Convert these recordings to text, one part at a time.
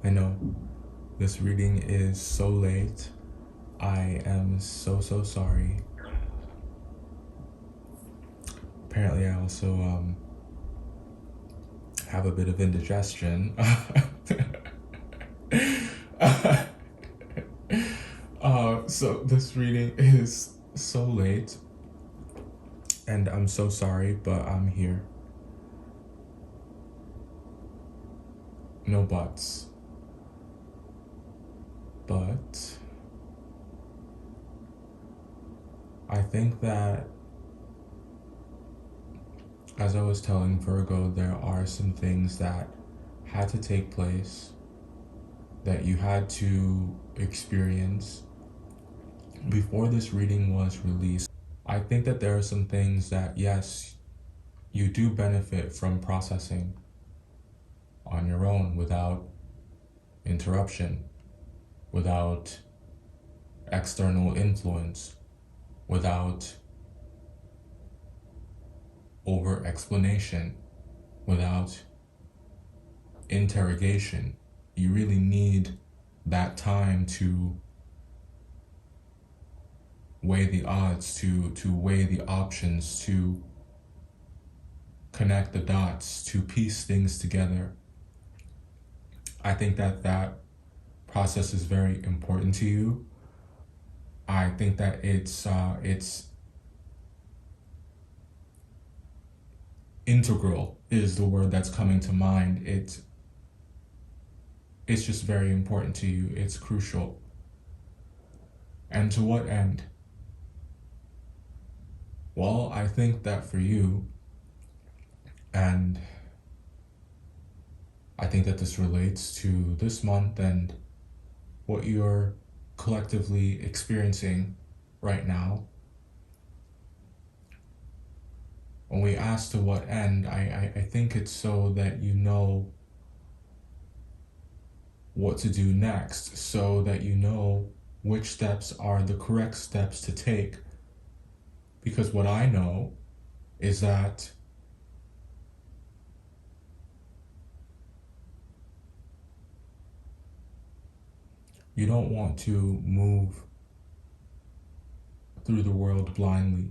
I know this reading is so late. I am so sorry. Apparently, I also have a bit of indigestion. So this reading is so late, and I'm so sorry, but I'm here. No buts. But I think that, as I was telling Virgo, there are some things that had to take place, that you had to experience before this reading was released. I think that there are some things that, yes, you do benefit from processing on your own without interruption, without external influence, without over explanation, without interrogation. You really need that time to weigh the odds, to weigh the options, to connect the dots, to piece things together. I think that that process is very important to you. I think that it's integral is the word that's coming to mind. It's just very important to you. It's crucial. And to what end? Well, I think that for you, and I think that this relates to this month and what you're collectively experiencing right now. When we ask to what end, I think it's so that you know what to do next, so that you know which steps are the correct steps to take. Because what I know is that you don't want to move through the world blindly.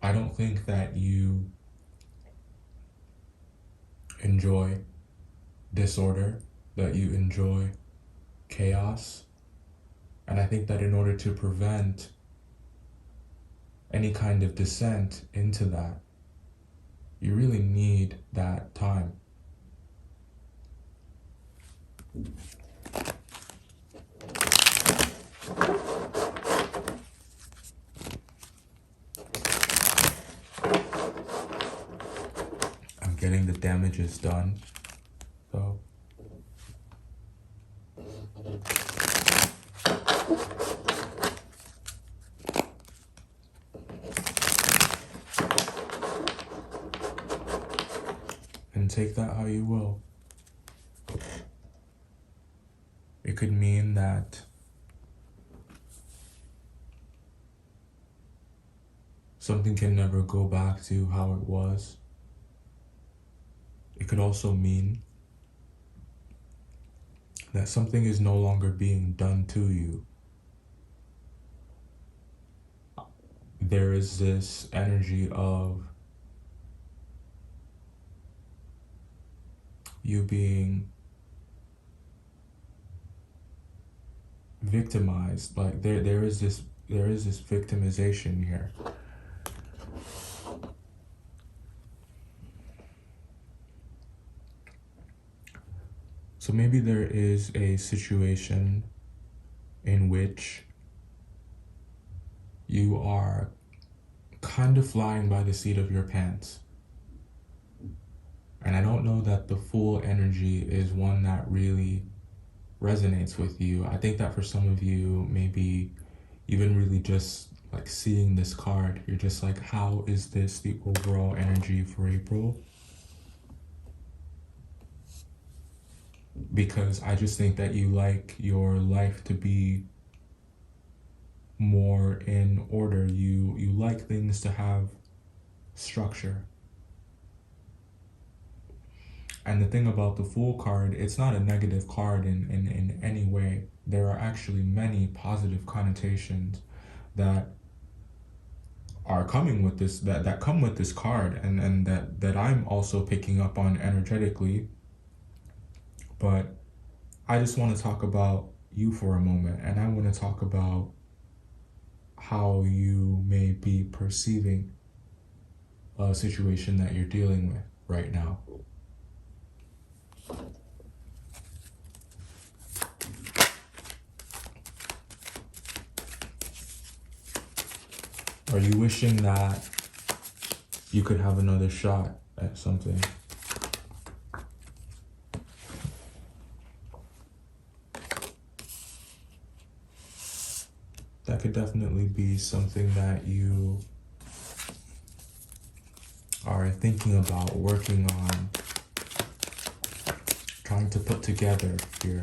I don't think that you enjoy disorder, that you enjoy chaos. And I think that in order to prevent any kind of descent into that, you really need that time. I'm getting the damages done, so and take that how you will. It could mean that something can never go back to how it was. It could also mean that something is no longer being done to you. There is this energy of you being victimized. Like there is this victimization here. So maybe there is a situation in which you are kind of flying by the seat of your pants. And I don't know that the full energy is one that really resonates with you. I think that for some of you, maybe even really just like seeing this card, you're just like, how is this the overall energy for April? Because I just think that you like your life to be more in order. You like things to have structure. And the thing about the Fool card, it's not a negative card in any way. There are actually many positive connotations that are coming with this, that come with this card, and that I'm also picking up on energetically. But I just want to talk about you for a moment, and I want to talk about how you may be perceiving a situation that you're dealing with right now. Are you wishing that you could have another shot at something? That could definitely be something that you are thinking about, working on, trying to put together here.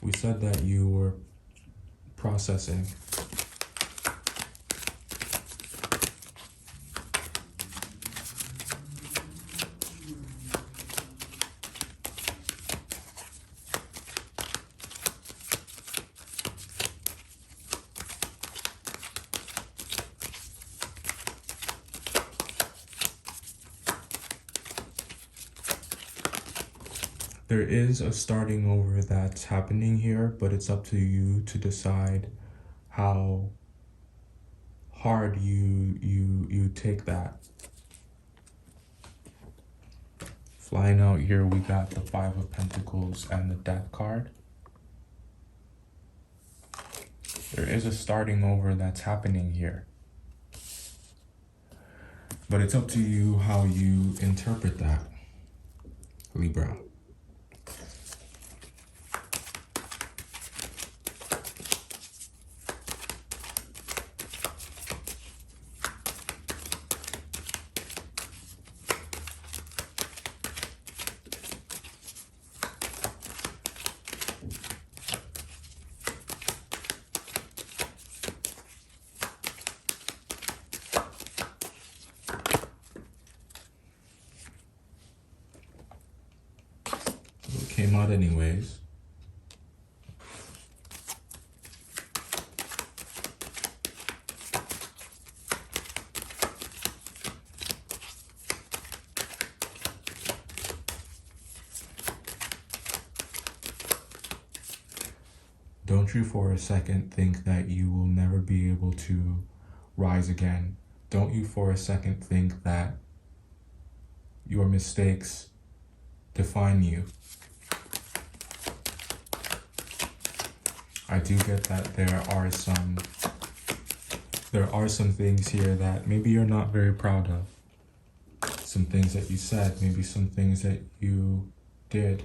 We said that you were processing. There is a starting over that's happening here, but it's up to you to decide how hard you take that. Flying out here, we got the Five of Pentacles and the Death card. There is a starting over that's happening here, but it's up to you how you interpret that, Libra. Came out anyways. Don't you for a second think that you will never be able to rise again. Don't you for a second think that your mistakes define you. I do get that there are some things here that maybe you're not very proud of. Some things that you said, maybe some things that you did.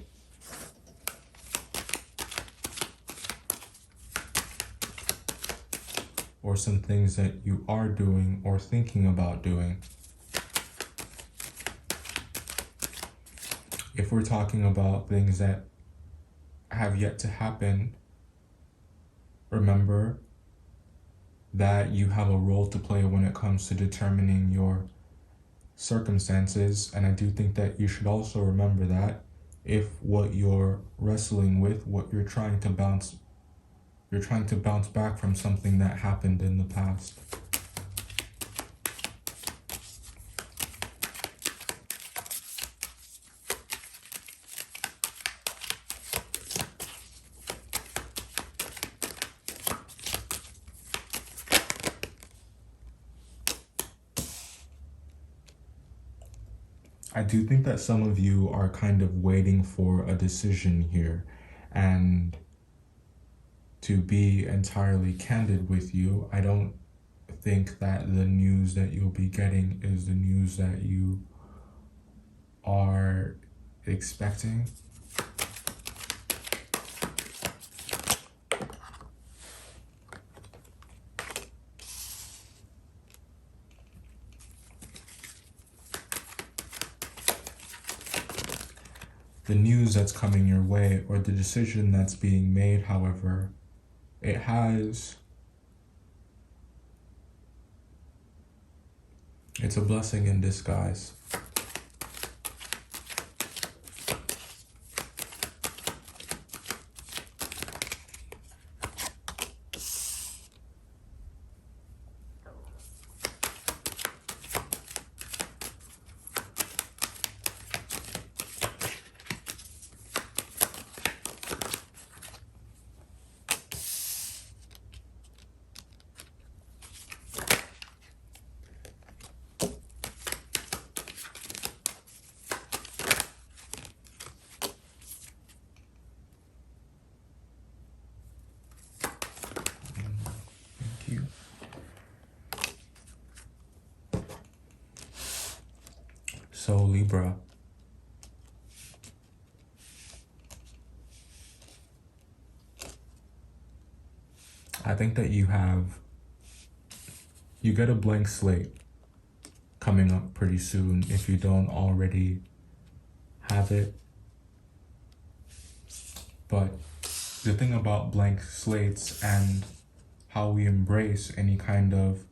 Or some things that you are doing or thinking about doing. If we're talking about things that have yet to happen, remember that you have a role to play when it comes to determining your circumstances. And I do think that you should also remember that if what you're wrestling with, what you're trying to bounce back from something that happened in the past. I do think that some of you are kind of waiting for a decision here, and to be entirely candid with you, I don't think that the news that you'll be getting is the news that you are expecting. The news that's coming your way, or the decision that's being made, however, it's a blessing in disguise. So Libra, I think that you get a blank slate coming up pretty soon if you don't already have it. But the thing about blank slates and how we embrace any kind of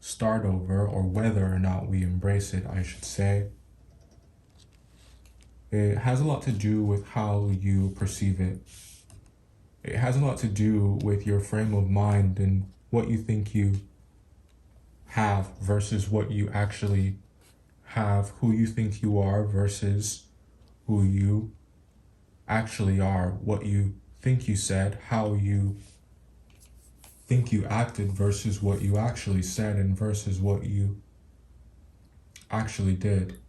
start over, or whether or not we embrace it, I should say, it has a lot to do with how you perceive it. It has a lot to do with your frame of mind and what you think you have versus what you actually have, who you think you are versus who you actually are, what you think you said, how you think you acted versus what you actually said and versus what you actually did.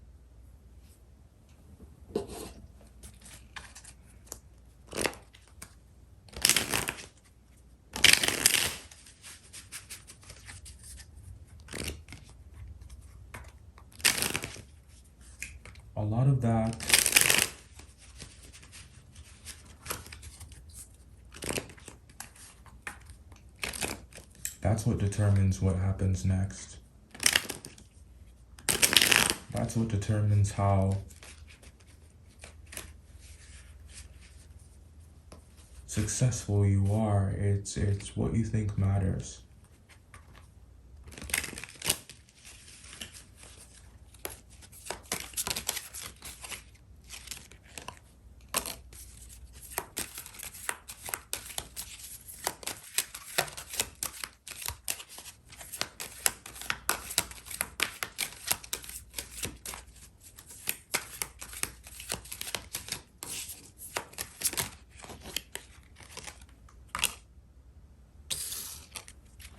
A lot of that that's what determines what happens next. That's what determines how successful you are. It's what you think matters.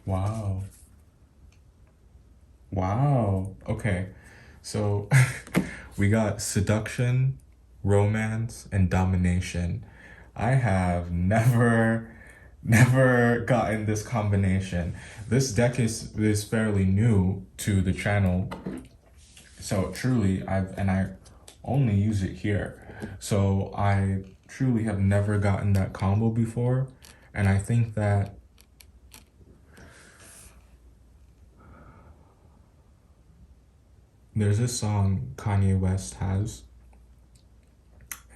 Wow. Wow. Okay. So we got seduction, romance, and domination. I have never gotten this combination. This deck is fairly new to the channel. So truly I only use it here. So I truly have never gotten that combo before. And I think that there's this song Kanye West has,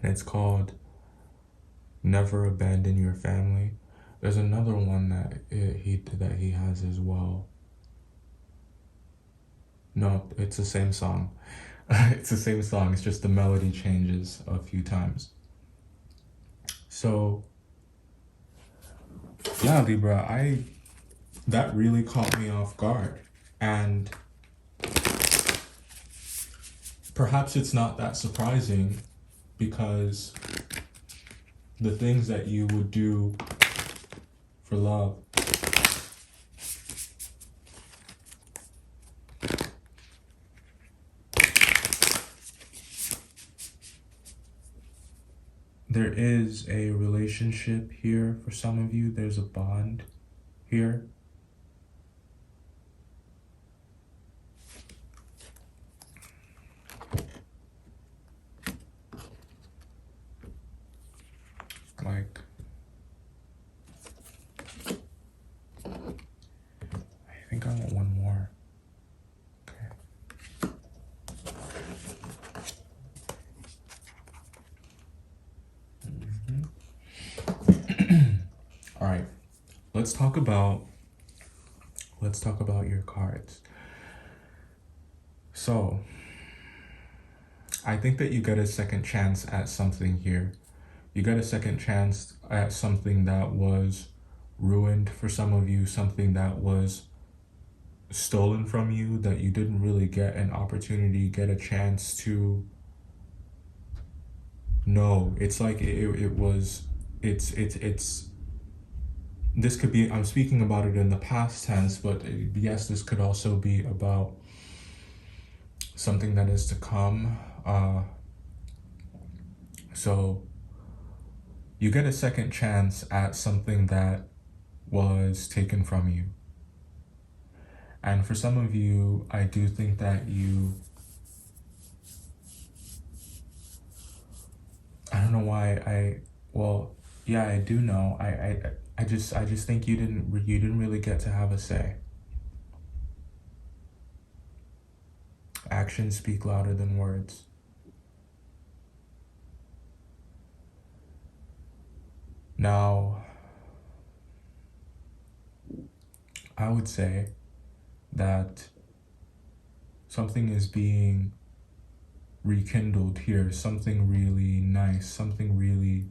and it's called Never Abandon Your Family. There's another one that he has as well. No, it's the same song. It's the same song, it's just the melody changes a few times. So yeah, Libra, that really caught me off guard. And perhaps it's not that surprising, because the things that you would do for love there is a relationship here for some of you. There's a bond here. Like, I think I want one more. Okay. All right. Let's talk about your cards. So, I think that you get a second chance at something here. You get a second chance at something that was ruined for some of you, something that was stolen from you, that you didn't really get an opportunity, get a chance to know. It's like this could be, I'm speaking about it in the past tense, but yes, this could also be about something that is to come. So you get a second chance at something that was taken from you. And for some of you, I do think that you don't know why well, yeah, I do know. I just think you didn't really get to have a say. Actions speak louder than words. Now, I would say that something is being rekindled here, something really nice, something really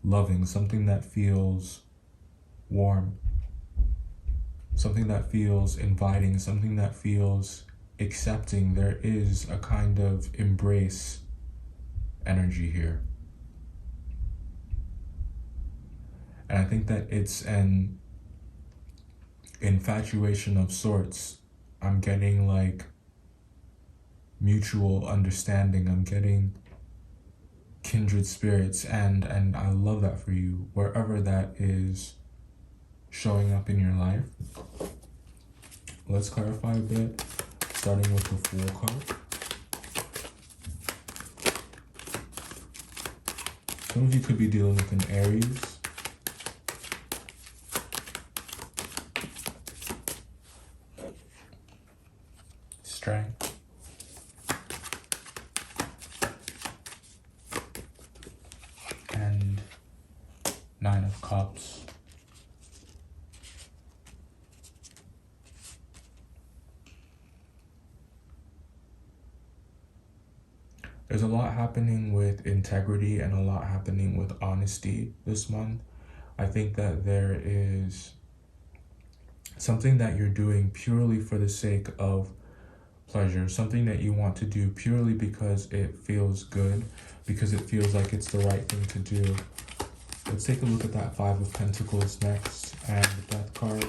loving, something that feels warm, something that feels inviting, something that feels accepting. There is a kind of embrace energy here. And I think that it's an infatuation of sorts. I'm getting like mutual understanding. I'm getting kindred spirits, and I love that for you, wherever that is showing up in your life. Let's clarify a bit, starting with the Fool card. Some of you could be dealing with an Aries. Strength. And Nine of Cups. There's a lot happening with integrity and a lot happening with honesty this month. I think that there is something that you're doing purely for the sake of pleasure, something that you want to do purely because it feels good, because it feels like it's the right thing to do. Let's take a look at that Five of Pentacles next, and the Death card.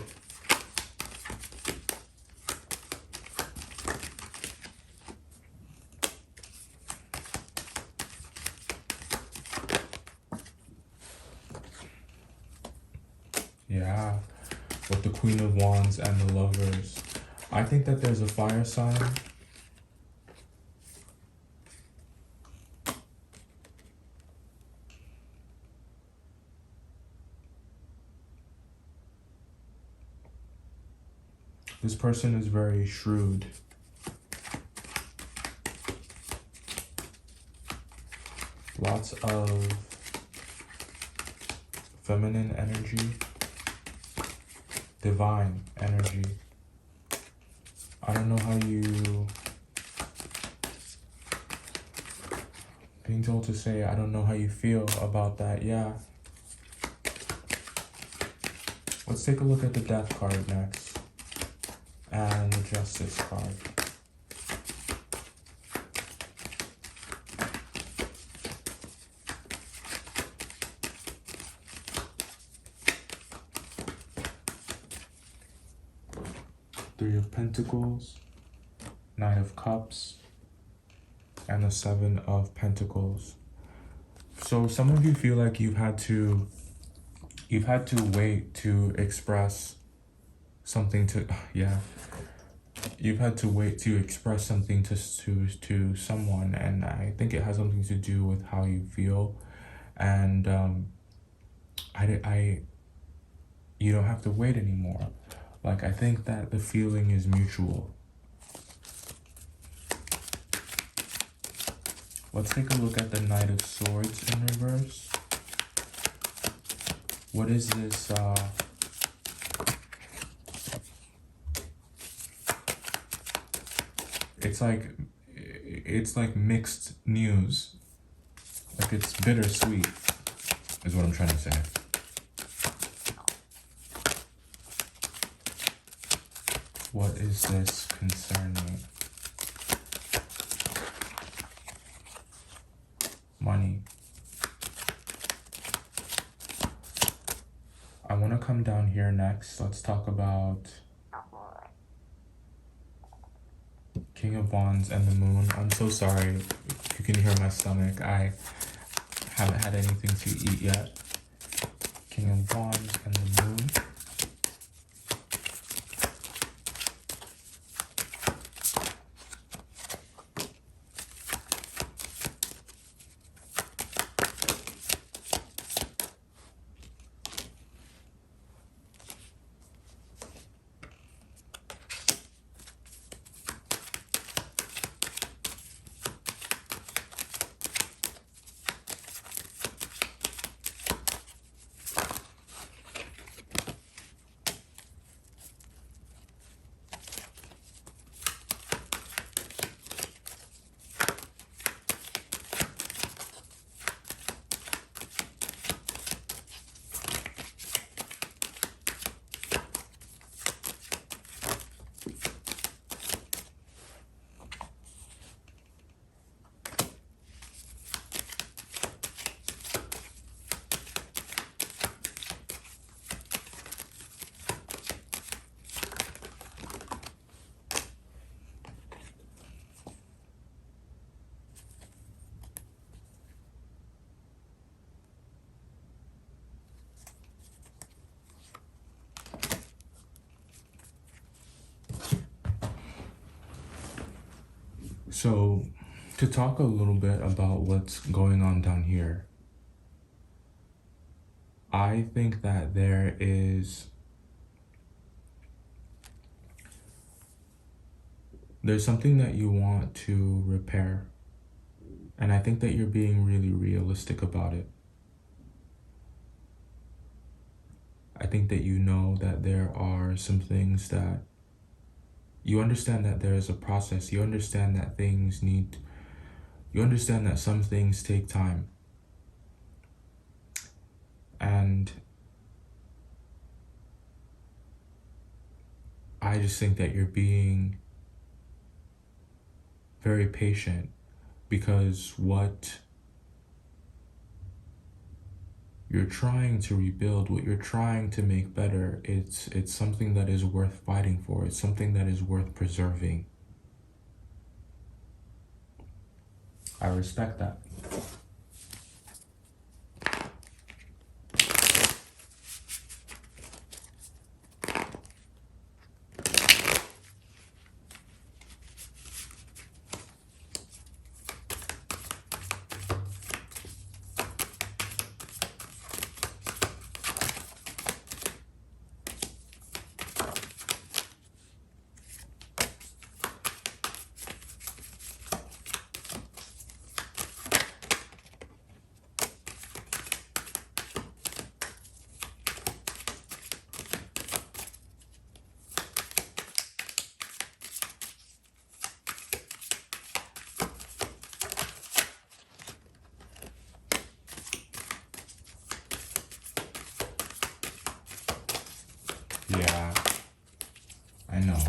Yeah, with the Queen of Wands and the Lovers. I think that there's a fire sign. This person is very shrewd. Lots of feminine energy, divine energy. I don't know how you, being told to say, I don't know how you feel about that. Yeah. Let's take a look at the Death card next, and the Justice card. Three of Pentacles, Nine of Cups, and the Seven of Pentacles. So some of you feel like you've had to wait to express something to, yeah. You've had to wait to express something to someone, and I think it has something to do with how you feel. And you don't have to wait anymore. Like, I think that the feeling is mutual. Let's take a look at the Knight of Swords in reverse. What is this? It's like mixed news. Like, it's bittersweet, is what I'm trying to say. What is this concerning? Money. I want to come down here next. Let's talk about King of Wands and the Moon. I'm so sorry if you can hear my stomach. I haven't had anything to eat yet. King of Wands and the Moon. So, to talk a little bit about what's going on down here, I think that there's something that you want to repair. And I think that you're being really realistic about it. I think that you know that there are some things that you understand, that there is a process. You understand that you understand that some things take time. And I just think that you're being very patient, because what you're trying to rebuild, what you're trying to make better, it's something that is worth fighting for. It's something that is worth preserving. I respect that. Yeah, I know.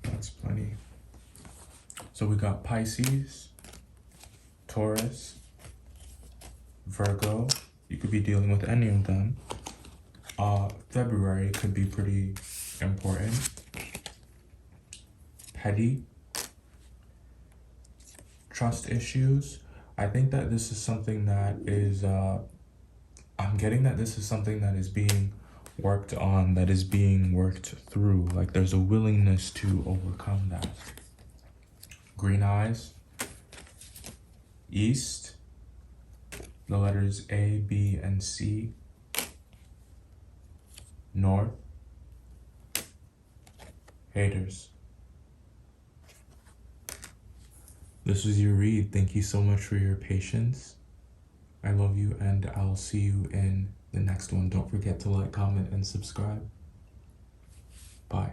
That's plenty. So we got Pisces, Taurus, Virgo. You could be dealing with any of them. February could be pretty important. Petty. Trust issues. I think that this is something that is, I'm getting that this is something that is being worked on, that is being worked through. Like there's a willingness to overcome that. Green eyes. East. The letters A, B, and C. North. Haters. This was your read. Thank you so much for your patience. I love you, and I'll see you in the next one. Don't forget to like, comment, and subscribe. Bye.